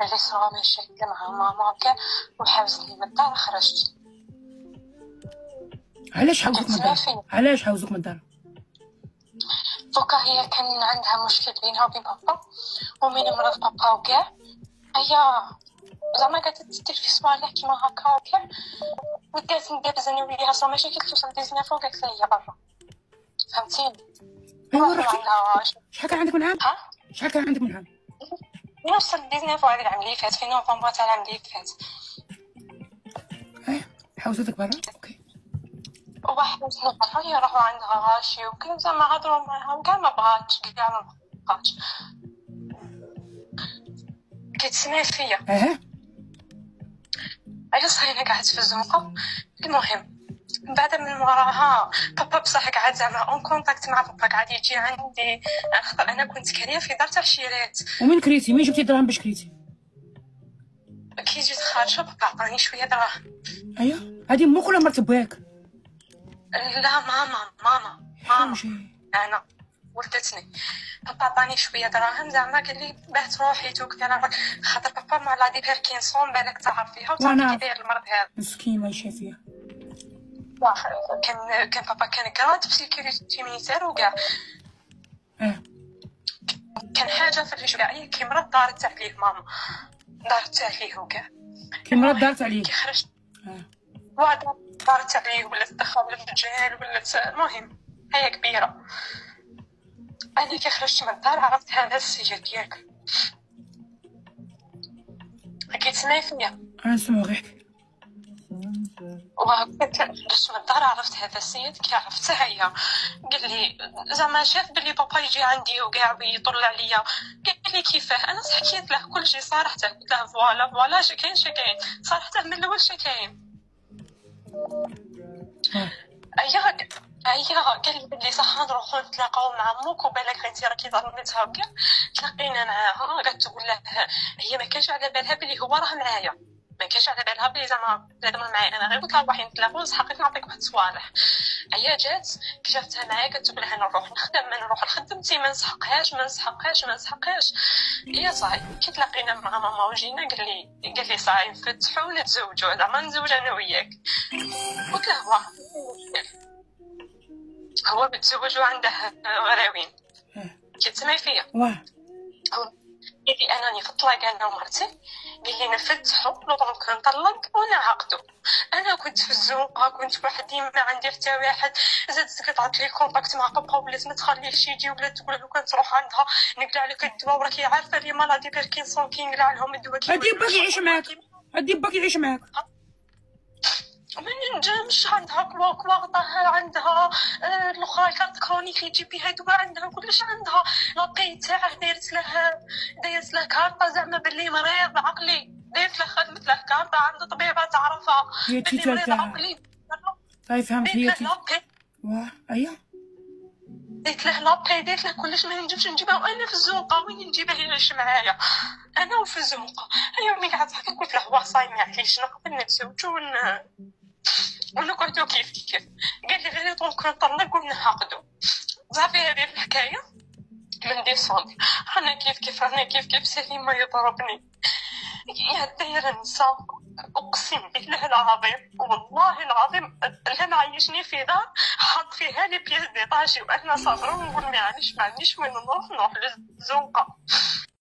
اللي صرا مشاكل مع ماما وكاع وحاوزني من الدار خرجت. علاش حاوزوك من الدار؟ علاش حاوزوك من الدار؟ دوكا هي كان عندها مشكل بينها وبين بابا ومن مرض بابا وكاع، هي زعما قالت تدير في صوالح كيما هكا وكاع، وقالت ندابز انا وليها صا مشاكل توصل 19 وقالت لها هي برا، فهمتيني؟ ايوا شحال كان عندك من عام؟ شحال كان عندك من عام؟ وصل 19 هذا العام اللي فات في نوفمبر تاع العام اللي فات. حوزتك برا؟ اوكي. وحوزتنا برا، هي راحوا عندها غاشي وكاع، زعما هضروا معاها وكاع ما بغاتش، كاع ما بغاتش كتسمع فيا. علاش صايره قاعد في الزنقه. المهم بعد من وراها بابا بصح قاعد زعما اون كونتاكت مع بابا، قاعد يجي عندي خاطر انا كنت كاريه في دار تاع شيرات. ومن كريتي؟ من جبتي دراهم باش كريتي؟ كي جيت خارجه بابا عطاني شويه دراهم. ايوا هادي امك ولا مرت باك؟ لا ماما انا ولدتني. بابا عطاني شويه دراهم زعما قال لي باه روحي توكلي على ربك، خاطر بابا مع لا بيركينسون بالك تعرف فيها وتعرف كي داير المرض هذا مسكين ما يشافيها. كان بابا كان كراد في سيكوريتي ميليتير وكاع. كان حاجه في الرجل كاع، كي مرض دارت عليه ماما، دارت عليه وكاع. كي مرض دارت عليه؟ كي خرجت دارت عليه، ولات تدخل للرجال ولات، المهم هي كبيره. انا كي خرجت من الدار عرفت هذا السيد ديالك. كيتسمعي فيا؟ انا نسمع غير. وكنت خرجت من الدار عرفت هذا السيد، كي عرفته هي قال لي زعما شاف بلي بابا يجي عندي وكاع ويطل عليا، قال لي كيفاه. انا حكيت له كل شيء صراحه، قلت له فوالا كاين صراحه من الاول كاين. قال لي بلي صح نروحو نتلاقاو مع امك وبالك انت راكي ظلمتها وكاع. تلاقينا معاها قالت تقول له هي ما كانش على بالها بلي هو راه معايا، ما كانش على بالها بلي زعما لازم معايا انا، غير قلت لها روحي نتلاقاو حقيت نعطيك واحد الصوالح. هي جات كي شافتها معايا قالت تقول لها نروح نخدم، ما نروح لخدمتي ما نسحقهاش. هي صاي كي تلاقينا مع ماما وجينا قال لي صاي نفتحوا نتزوجوا، زعما نتزوج انا وياك. قلت له هو متزوج وعنده غراوين. كتسمعي فيا؟ قال لي انني في الطلاق انا ومرتي، قال لي نفتحوا دونك نطلق ونعقدوا. انا كنت في الزنقه، كنت وحدي ما عندي حتى واحد، زادت قطعت لي الكونتاكت مع بابا ولات ما تخليهش يجي، ولات تقول له كنت تروح عندها نقلع لك الدواء، وراكي عارفه لي مالادي بيركينسون كي نقلع لهم الدواء. هادي باك يعيش معاك، هادي باك يعيش معاك. ما نجمش، عندها كواغطة، عندها الاخرى كارت كرونيك يجي بها دواء، عندها كلش، عندها لاطي تاعه دايرت له كارطه زعما باللي مريض عقلي، دايرت له خدمت له كارطه عند طبيبه تعرفها باللي مريض عقلي. طيب فهمت. هي ايوه ديت له لابي، ديت له كلش، ما نجمش نجيبها وانا في الزنقه. وين نجيبها يعيش معايا انا وفي الزنقه؟ هي ملي قعدت هكا قلت له واه صاي معليش نقدر نتزوجوا ونقعدوا كيف قال لي غير دونك نطلق ونعقدوا. صافي هذه الحكايه من ديسمبر. انا كيف سليمه يضربني يا دايره نساء، اقسم بالله العظيم والله العظيم اللي معيشني في دار حط فيها لي بياس ديطاجي، وانا صابره ونقول ما عنديش وين نروح للزنقه.